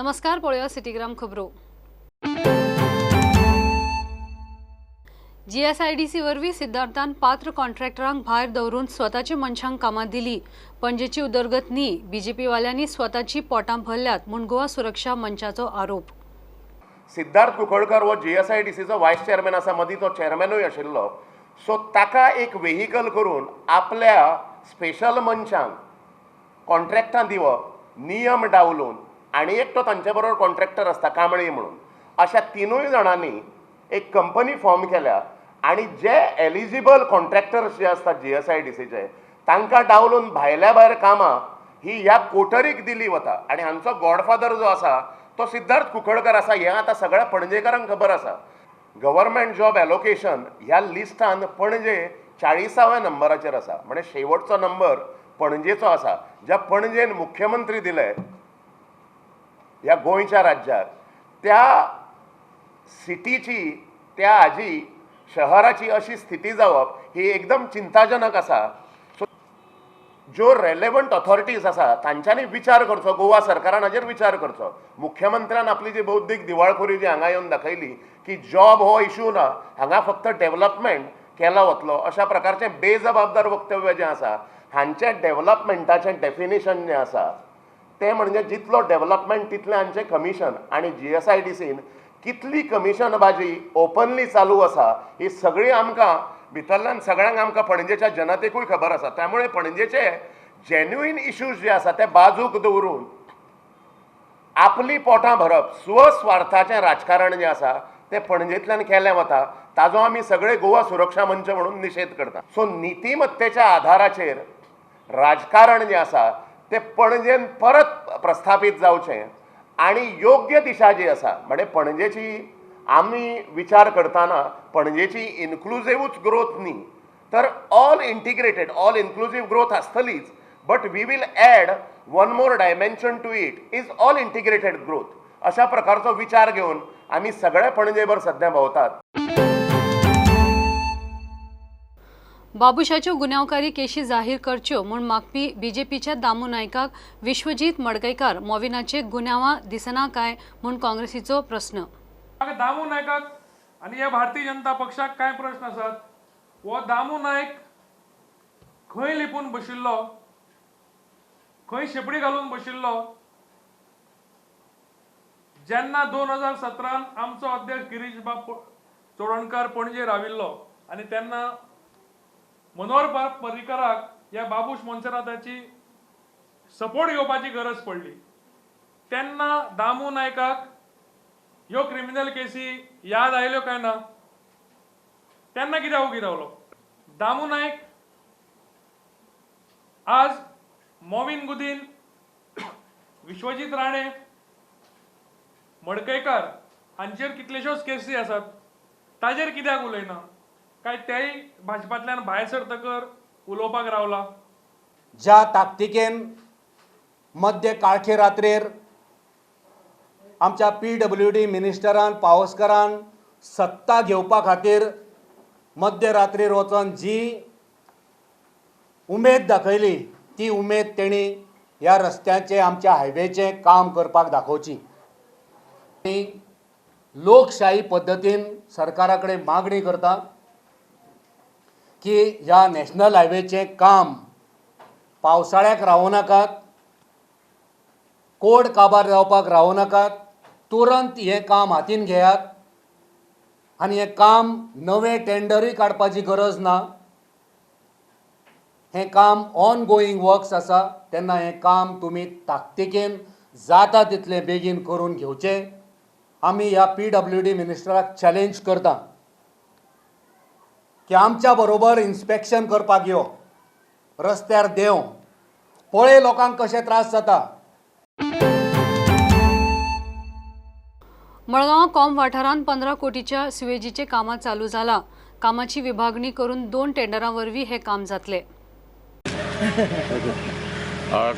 नमस्कार, पळया सिटीग्राम खबरो। जीएसआयडीसी वरवीं सिद्धार्थान पात्र कॉन्ट्रॅक्टरांक भायर दवरून स्वताच्या मनशांक कामां दिली। पणजेची उदरगत न्ही, बीजेपी वाल्यांनी स्वताची पोटां भरल्यात म्हूण गोवा सुरक्षा मंचाचो आरोप। सिद्धार्थ कुंकळकर वो जीएसआयडीसीचो वायस चेअरमॅन आसा, मदीं तो चेअरमॅनूय आशिल्लो। सो ताका एक व्हेहिकल करून आपल्या स्पेशल मनशांक कॉन्ट्रॅक्टां दिवप, नियम डावलून, आनी एक तो तांचे बरोबर कॉन्ट्रॅक्टर आसता कांबळी म्हणून, अशा तिनूय जाणांनी एक कंपनी फॉर्म केल्या आनी जे एलिजिबल कॉन्ट्रॅक्टर्स जे आसतात जीएसआयडीसीचे तांकां डावलून भायल्या भायर कामां ही ह्या कोटरीक दिली वता। आनी हांचो गॉडफादर जो आसा तो सिद्धार्थ कुंकळकर आसा, हें आतां सगळ्या पणजेकारांक खबर आसा। गव्हर्मेंट जॉब एलोकेशन ह्या लिस्टान पणजे 40व्या नंबराचेर आसा, म्हणजे शेवटचो नंबर पणजेचो आसा। ज्या पणजेन मुख्यमंत्री दिले ह्या गोंयच्या राज्याक, त्या सिटीची, त्या हाजी शहराची अशी स्थिती जावप ही एकदम चिंताजनक आसा। सो ज्यो रेलेवंट ऑथॉरिटीज आसा तांच्यांनी विचार करचो, गोवा सरकारान हाजेर विचार करचो। मुख्यमंत्र्यान आपली जी बौद्धीक दिवाळखोरी जी हांगा येवन दाखयली की जॉब हो इशू ना, हांगा फक्त डेव्हलपमेंट केला वतलो, अशा प्रकारचें बेजबाबदार वक्तव्य जें आसा, हांचें डेव्हलपमेंटाचें डेफिनेशन जें आसा तें म्हणजे जितलो डेव्हलपमेंट तितलें हांचें कमिशन, आनी जीएसआयडीसीन कितली कमिशन बाजी ओपनली चालू आसा ही सगळी आमकां भितरल्यान सगळ्यांक आमकां पणजेच्या जनतेकूय खबर आसा। त्यामुळे पणजेचे जेन्युइन इश्यूज जे आसा ते बाजूक दवरून आपली पोटां भरप, स्वस्वार्थाचें राजकारण जें आसा तें पणजेंतल्यान केलें वता, ताजो आमी सगळे गोवा सुरक्षा मंच म्हणून निशेध करता। सो नितीमत्तेच्या आधाराचेर राजकारण जें आसा तें पणजेन परत प्रस्थापीत जावचें, आनी योग्य दिशा जी आसा म्हणजे पणजेची आमी विचार करतना पणजेची इन्क्लुझिव्हच ग्रोथ न्ही तर all integrated, all inclusive growth आसतलीच, but we will add one more dimension to it is all integrated growth. अशा प्रकारचो विचार घेवन आमी सगळे पणजेभर सध्या भोंवतात। बाबुशाच्यो गुन्यांवकारी केशी जाहीर करच्यो म्हूण मागपी बीजेपीच्या दामू नायकाक विश्वजीत मडकयकार मोविनाचे गुन्यांवां दिसना काय म्हूण काँग्रेसीचो प्रस्न। दामू नायकाक आनी ह्या भारतीय जनता पक्षाक काय प्रश्न आसात। हो दामू नायक खंय लिपून बशिल्लो, खंय शेपडी घालून बशिल्लो। जेन्ना 2017 आमचो अध्यक्ष गिरीश बाब चोडणकर पणजे राविल्लो आनी तेन्ना मनोहर पर्रीकराक ह्या बाबूश मोन्सेराताची सपोर्ट घेवपाची गरज पडली, तेन्ना दामू नायकाक ह्यो क्रिमिनल केसी याद आयल्यो काय ना, तेन्ना कित्याक उगी रावलो। दामू नायक आज मोविन गुदीन, विश्वजीत राणे, मडकयकार हांचेर कितल्योश्योच केसी आसात, ताजेर कित्याक उलयना काय तेय भाजपांतल्यान भायर सरतकर उलोवपाक रावला। ज्या ताकतिकेन मध्य काळखे रात्रेर आमच्या PWD मिनिस्टरान पावसकरान सत्ता घेवपा खातीर मध्य रात्रीर वचोन जी उमेद दाखयली, ती उमेद तेणी ह्या रस्त्याचे, आमच्या हायवेचे काम करपाक दाखोवची। लोकशाही पद्दतीन सरकारा कडेन मागणी करता की ह्या नॅशनल हायवेचें काम पावसाळ्याक रावूं नाकात, कोड काबार जावपाक रावूं नाकात, तुरंत हें काम हातीन घेयात आनी हें काम नवें टेंडरूय काडपाची गरज ना। हें काम ऑन गोईंग वर्क्स आसा, तेन्ना हें काम तुमी ताकतिकेन जाता तितलें बेगीन करून घेवचें। आमी ह्या PWD मिनिस्टराक चॅलेंज करता की आमच्या बरोबर इन्स्पेक्शन करपाक यो, रस्त्यार देंव, पळय लोकांक कशे त्रास जाता। मडगांव कॉम वाठारांत 15 कोटीच्या सिवेजीचे कामां चालू जाला। कामाची विभागणी करून 2 टेंडरां वरवीं हे काम जातले।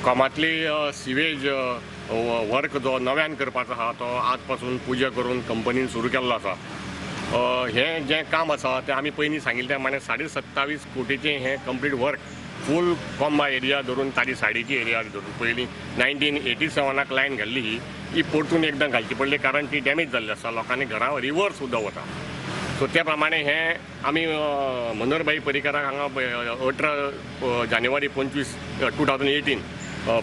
कॉमातली सिवेज वर्क जो नव्यान करपाचो आहा तो आज पासून पुजा करून कंपनीन सुरू केल्लो आसा। हें जें काम आसा तें आमी पयलीं सांगिल्लें त्या माने 27.5 कोटीचें हें कंप्लीट वर्क फूल कोंबा एरिया धरून ताजी सायडीची एरिया धरून पयलीं 1987 लायन घाल्ली ही परतून एकदां घालची पडली कारण ती डॅमेज जाल्ली आसा. लोकांनी घरां रिवर्स उदक वता. सो त्या प्रमाणे हे आमी मनोहरभाई परिकाराक हांगा 18 जानेवारी 2018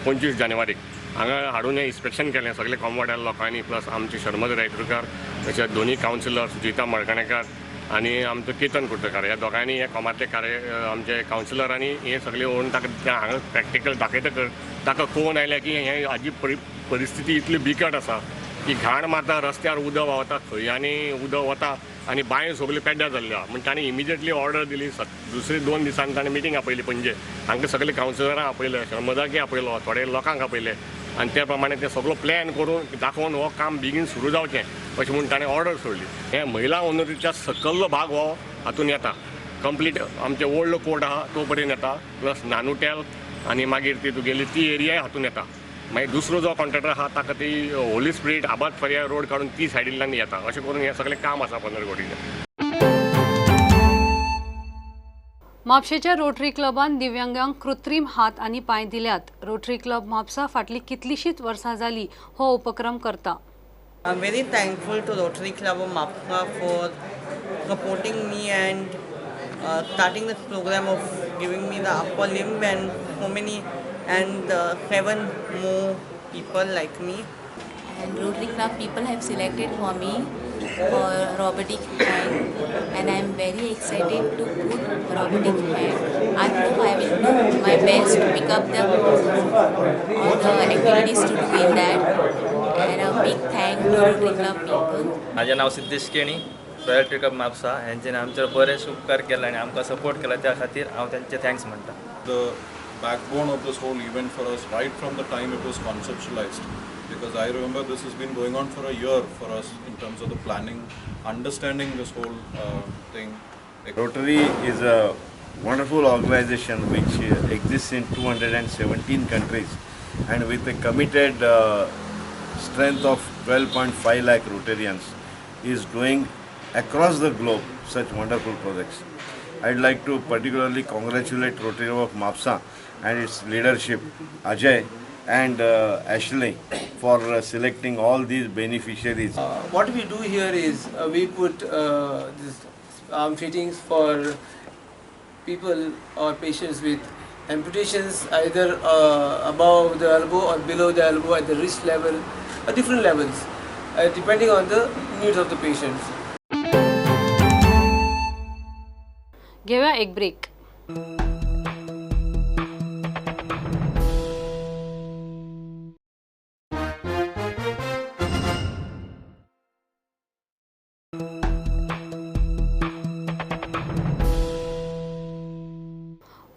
25 जानेवारीक हांगा हाडून हें इन्स्पेक्शन केलें सगळे कोमवाड्या लोकांनी प्लस आमचे शर्मद रायतुरकार तशेंच दोनी कावन्सिलर सुजिता मळकणेकार आनी आमचो केतन कुर्तकार ह्या दोगांनी हे कोमातले आमचे कावन्सिलरांनी हे सगळे ओळून ताका हांगा प्रॅक्टिकल दाखयतकर ताका कळून आयलें की हे हाजी परिस्थिती इतली बिकट आसा की घाण मारता रस्त्यार उदक वता खंय आनी उदक वता आनी बांयो सगल्यो पेड्ड्यार जाल्ल्यो आहा. म्हणून ताणें इमिजिएटली ऑर्डर दिली. दुसरे 2 दिसांनी ताणें मिटींग आपयली पणजे. हांगा सगळे कावन्सिलरांक आपयले, शर्मदाकी आपयलो, थोडे लोकांक आपयले आनी त्या प्रमाणे ते सगळो प्लॅन करून दाखोवन हो काम बेगीन सुरू जावचें अशें म्हणून ताणें ऑर्डर सोडली. हे महिला ओनरीच्या सकल्लो भाग हो हातून येता. कंप्लीट आमचे ओल्ड कोर्ट आहा तो पर्यंत येता प्लस नानुटेल आनी मागीर ती तुगेली ती एरियाय हातून येता. मागीर दुसरो जो कॉन्ट्रॅक्टर आहा ताका ती होली स्पिरीट आबाद पर्याय रोड काडून ती सायडींतल्यान येता. अशें करून हें सगळें काम आसा 15 कोटीचें. म्हापशेच्या रोटरी क्लबान दिव्यांगांक कृत्रीम हात आनी पांय दिल्यात. रोटरी क्लब म्हापसा फाटली कितलीशींच वर्सां जाली हो उपक्रम करता. I'm very thankful to Rotary Club of Mapka for supporting me and starting this program of giving me the upper limb and so many and 7 more people like me. And Rotary Club people have selected for me for robotic hand, and I am very excited to put robotic hand. I hope I will do my best to pick up all the activities to do in that. And a big thank to Rotary Club people. माझे नाव Siddhesh Keni, royal club Mapusa. हेंच्यानी आमचेर बरेच उपकार केला आनी आमकां support केला त्या खातीर हांव तेंचे थँक्स म्हणटा. The backbone of this whole event for us right from the time it was conceptualized, because I remember this has been going on for a year for us in terms of the planning, understanding this whole thing. Rotary is a wonderful organization which exists in 217 countries and with a committed strength of 12.5 lakh Rotarians is doing across the globe such wonderful projects. I'd like to particularly congratulate Rotary of Mapsa and its leadership, Ajay and Ashley, for selecting all these beneficiaries. What we do here is we put this arm fittings for people or patients with amputations either above the elbow or below the elbow at the wrist level, different levels, depending on the needs of the patients. घेऊया एक break.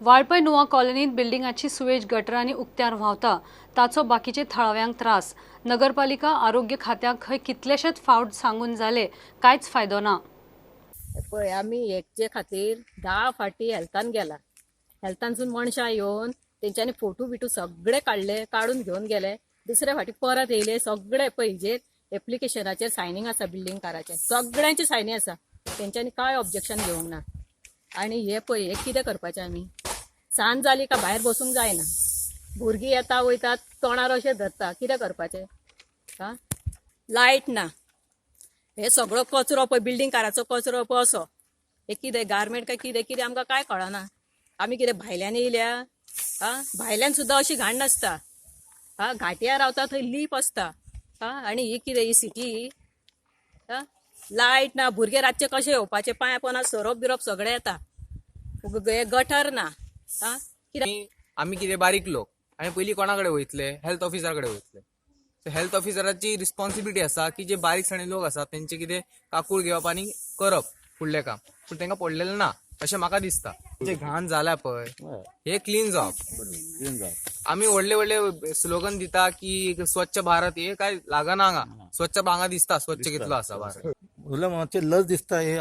Valpoi नुवा कॉलनीत बिल्डिंगाची sewage गटरांनी उक्त्यार व्हांवता. ताचो बाकीचे थळाव्यांक त्रास. नगरपालिका आरोग्य खात्याक खंय कितलेशेच फावट सांगून जाले कांयच फायदो ना. पळय आमी हेचे खातीर 10 फाटी हेल्थान गेला. हेल्थानसून मनशां येवन तेंच्यांनी फोटो बिटू सगळे काडून घेवन गेले. दुसरे फाटी परत येयले सगळे पळय हेजेर एप्लिकेशनाचेर सायनींग आसा बिल्डिंग काराचे सगळ्यांची सायनी आसा. तेंच्यांनी काय ऑब्जेक्शन घेवंक ना. आनी हे पळय हे कितें करपाचें आमी. सांज जाली का भायर बसूंक जायना. भुरगीं येता वयतात तोंडार अशें धरता कितें करपाचें. लायट ना. हे सगळो कचरो पळय बिल्डिंग काराचो कचरो पळय असो. हे कितें गारमेंट काय कितें आमकां काय कळना. आमी कितें भायल्यान येयल्या. भायल्यान सुद्दां अशी घाण नासता. घाट्यार रावता थंय लीप आसता. आनी ही कितें ही सिटी. लायट ना. भुरगे रातचे कशे येवपाचे. पांय पोंदा सरप बिरप सगळें येता. हे गटर ना. आमी कितें बारीक लोक आनी पयलीं कोणा कडेन वयतले. हेल्थ ऑफिसरा कडेन वयतले. हेल्थ ऑफिसराची रिस्पॉन्सिबिलिटी आसा की जे बारीक साणे लोक आसा तेंचे कितें काकूळ घेवप आनी करप फुडलें काम. पूण तांकां पडलेलें ना अशें म्हाका दिसता. जे घाण जाला पळय हे क्लीन जावप. आमी व्हडले स्लोगन दिता की स्वच्छ भारत हे काय लागना हांगा. स्वच्छ हांगा दिसता स्वच्छ कितलो आसा भारत. मातशें लज दिसता हे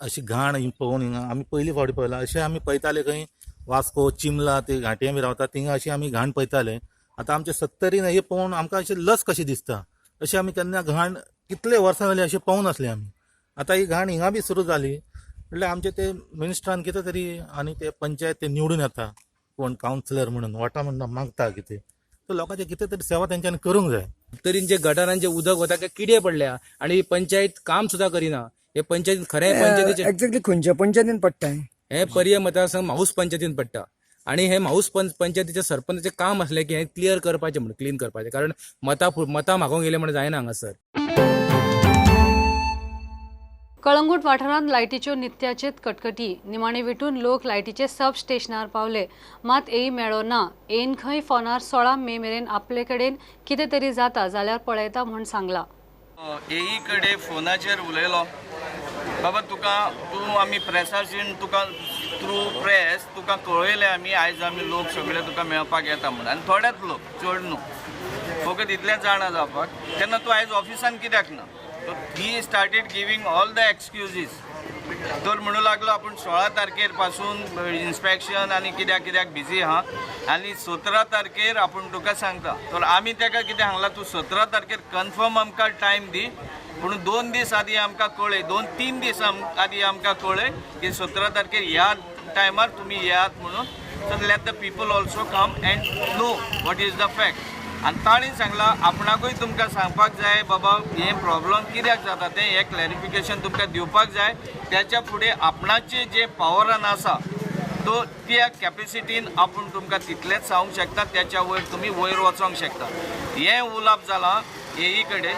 अशी घाण पळोवन हिंगा आमी पयलीं फावटी पळयला. अशें आमी पळयताले खंय वास्को चिमला ते घाटी बी रावता थिंगा अशी आमी घाण पळयताले. आतां आमचे 70 हे पळोवन आमकां अशें लस कशी दिसता. अशें आमी केन्ना घाण कितले वर्सां जालीं अशें पळोवन नासले आमी. आतां ही घाण हिंगा बी सुरू जाली म्हणल्यार आमचे ते मिनिस्टरान कितें तरी आनी ते पंचायत ते निवडून येता कोण कावन्सिलर म्हणून वोटां म्हणून मागता कितें तर लोकांचे कितें तरी सेवा तेंच्यांनी करूंक जाय. तरी जे गटारांचे उदक वता ते किडे पडल्या आणि पंचायत काम सुद्धा करिना. हे पंचायतीन खरें पंचायतीचे एक्झॅक्टली खंयच्या पंचायतीन पडटा हे पर्याय मतदारसंघ माऊस पंचायतीन पडटा आणि हे माऊस पंचायतीचे सरपंचाचे काम असले की हे क्लियर करपाचे म्हणून क्लीन करपाचे, कारण मतां मागोवंक गेले म्हणून जायना हांगासर. कळंगूट वाठारांत लायटीच्यो नित्याचेत कटकटी. निमाणे विटून लोक लायटीचे सब स्टेशनार पावले, मात येय मेळ्ळो ना. येन खंय फोनार 16 मे मेरेन आपले कडेन कितें तरी जाता जाल्यार पळयता म्हूण सांगला. येई कडेन फोनाचेर उलयलो, बाबा तूं आमी प्रेसाचेर तुका थ्रू प्रेस तुका कळयलें आमी आयज आमी लोक सगळे तुका मेळपाक येता म्हणून, आनी थोडेच लोक चड न्हू, फकत इतलें जाणा जावपाक. तेन्ना तूं आयज ऑफिसान कित्याक ना? So he started giving all the excuses. तर म्हणू लागलो आपण 16 तारखेर पासून इन्स्पेक्शन आनी कित्याक कित्याक बिजी आहा आनी 17 तारखेर आपण तुका सांगता. तर आमी ताका कितें सांगलां, तूं 17 तारखेर कन्फर्म आमकां टायम दी, पूण 2 दीस आदी आमकां कळय, 2-3 दीस आदी आमकां कळय की 17 तारखेर ह्या टायमार तुमी येयात म्हणून. So let the people also come and know what is the fact. आनी ताणें सांगलां आपणाकूय तुमकां सांगपाक जाय बाबा हे प्रॉब्लम कित्याक जाता तें हें क्लॅरिफिकेशन तुमकां दिवपाक जाय. त्याच्या फुडें आपणाचें जें पावरान आसा तो त्या कॅपेसिटीन आपूण तुमकां तितलेंच सांगूंक शकता, त्याच्या वयर तुमी वयर वचोंक शकता. हें उलोवप जालां येई कडेन.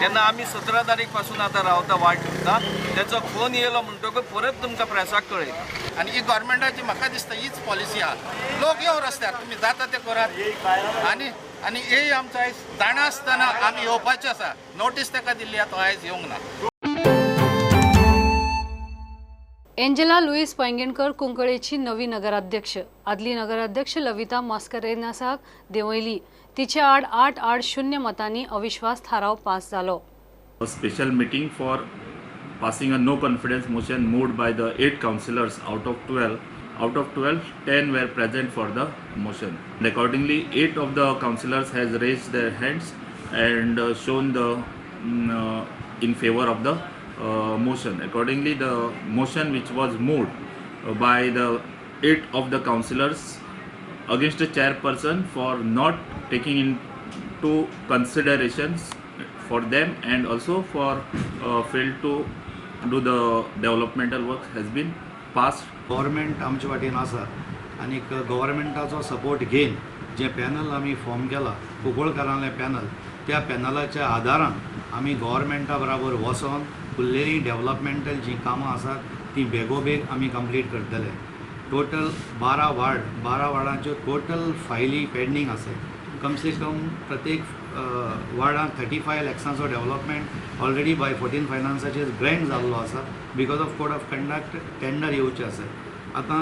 तेन्ना आमी 17 तारीख पासून आतां रावता, वाट धरता. तेचो फोन येयलो म्हणटकूच परत तुमकां प्रेसाक कळयता. आनी ही गव्हर्मेंटाची म्हाका दिसता हीच पॉलिसी आहा, लोक येव रस्त्यार तुमी जाता तें करात. आनी हे आमचो आयज जाणा आसतना आमी येवपाचें आसा, नोटीस ताका दिल्ली तो आयज येवंक ना. एंजेला लुईस पैंगीणकर कुंकळेची नवी नगराध्यक्ष. आदली नगराध्यक्ष लविता मास्करेनासाक देंवयली. तिचे आड 8-0 मतांनी अविश्वास थाराव पास जालो. Special meeting for passing a no confidence motion moved by the 8 councillors out of 12. Out of 12, 10 were present for the motion. And accordingly, 8 of the councillors has raised their hands and shown the in favor of the motion. Accordingly, the motion which was moved by the 8 of the councillors against the chairperson for not taking into considerations for them and also for failed to do the developmental work has been passed. Government आमचे वाटेन आसा आनी गव्हर्मेंटाचो support घेवन जे panel आमी form केला, कुंकळकारांतलें panel, त्या पॅनलाच्या आदारान आमी गव्हर्मेंटा बराबर वचोन फुल्लेरी डेव्हलपमेंटल जी कामां आसात ती बेगोबेग आमी कंप्लीट करतले. टोटल 12 वार्डांच्यो टोटल फायली पेंडींग आसा. कम से कम प्रत्येक वार्डांत 35 लॅक्सांचो डेव्हलपमेंट ऑलरेडी बाय 14 फायनान्साचेर ग्रँट जाल्लो आसा. Because of code of conduct tender येवचें आसा. आतां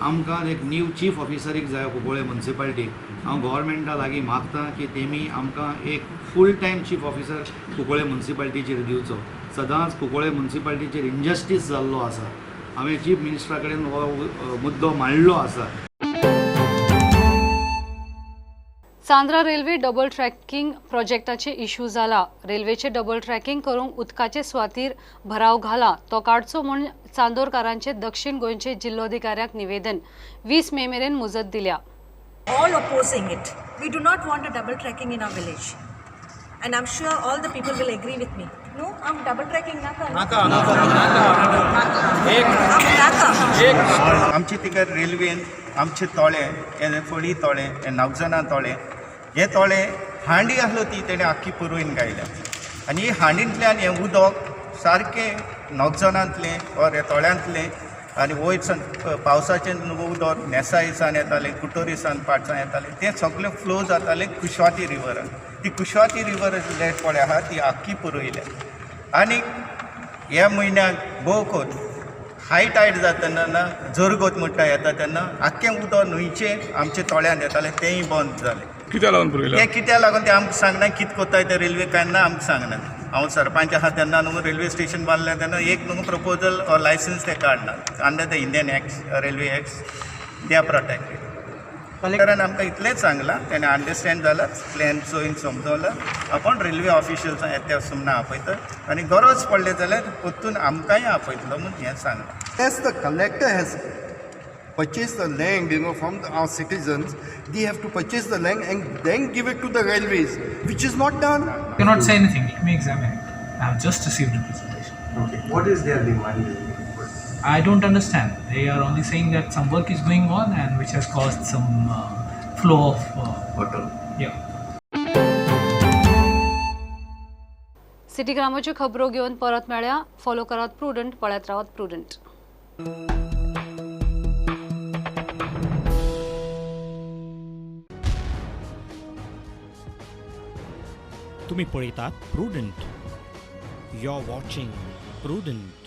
आमकां एक न्यू चीफ ऑफिसरीक जाय कुंकळे म्युनिसिपालिटीक. हांव गव्हर्मेंटा लागीं मागतां की तेमी आमकां एक full time chief officer Cuncolim म्युनिसिपालिटीचेर दिवचो. सदांच कुंकळे म्युनिसिपालिटीचेर इनजस्टीस जाल्लो आसा. हांवें चीफ मिनिस्टरा कडेन हो मुद्दो मांडलो आसा. Chandra railway double tracking प्रोजेक्टाचे issue जाला. रेल्वेचे डबल ट्रॅकिंग करूंक उदकाचे सुवातेर भराव घाला तो काडचो म्हूण चांदोरकारांचे दक्षिण गोंयचे जिल्लोधिकाऱ्याक निवेदन. 20 मे मेरेन मुजत दिल्या. All opposing it. We do not want a double tracking in our village. And I'm sure all the people will agree with me. No, I'm double tracking naka. आमचे तिका रेल्वेन आमचे तोळे हे फोडी तोळे हे नवजना तोळे हे तोळे हांडी आसलो ती तेणे आख्खी पुरोवन गायल्या. आनी ही हांडींतल्यान हें उदक सारकें नवजनांतलें और हे तोळ्यांतलें आनी वयरसान पावसाचें उदक नेसाईसान येतालें, कुटोरीसान पाटसान येतालें, तें सगळें फ्लो जातालें कुशवाती रिवरान. ती कुशवाती रिवर जे पळय आहा ती आख्खी पुरोयल्या. आनी ह्या म्हयन्याक भोव कोत हाय टायड जातना जोरगोत म्हणटा येता तेन्ना आख्खें उदक न्हंयचें आमच्या तोळ्यांत येतालें तेंय बंद जालें. कित्याक लागून पुरयलें? तें कित्याक लागून तें आमकां सांगना. कितें कोत्ताय ते रेल्वे केन्ना आमकां सांगना. हांव सरपंच आहा तेन्ना न्हू रेल्वे स्टेशन बांदलें तेन्ना एक न्हू प्रपोजल और लायसन्स ते काडना. Under the Indian acts railway acts they are protected. कलेक्टरान आमकां इतलेंच सांगलां, तेणें अंडरस्टँड जालां, प्लॅन चोयन समजवलां. आपण रेल्वे ऑफिशियल्स येत्या सुमना आपयता आनी गरज पडले जाल्यार परतून आमकांय आपयतलो म्हूण हें सांगलां. Yes, the collector has purchase the land, from our citizens. They have to purchase the land and then give it to the railways, which is not done. I cannot say anything. Let me examine it. I have just received a presentation. Okay. What is their demand? I don't understand. They are only saying that some work is going on and which has caused some flow of water. Yeah. City ग्रामाच्यो खबरो घेवन परत मेळ्या. Follow करात prudent, पळयत Rawat prudent. तुम्ही पळयतात prudent. You are watching prudent.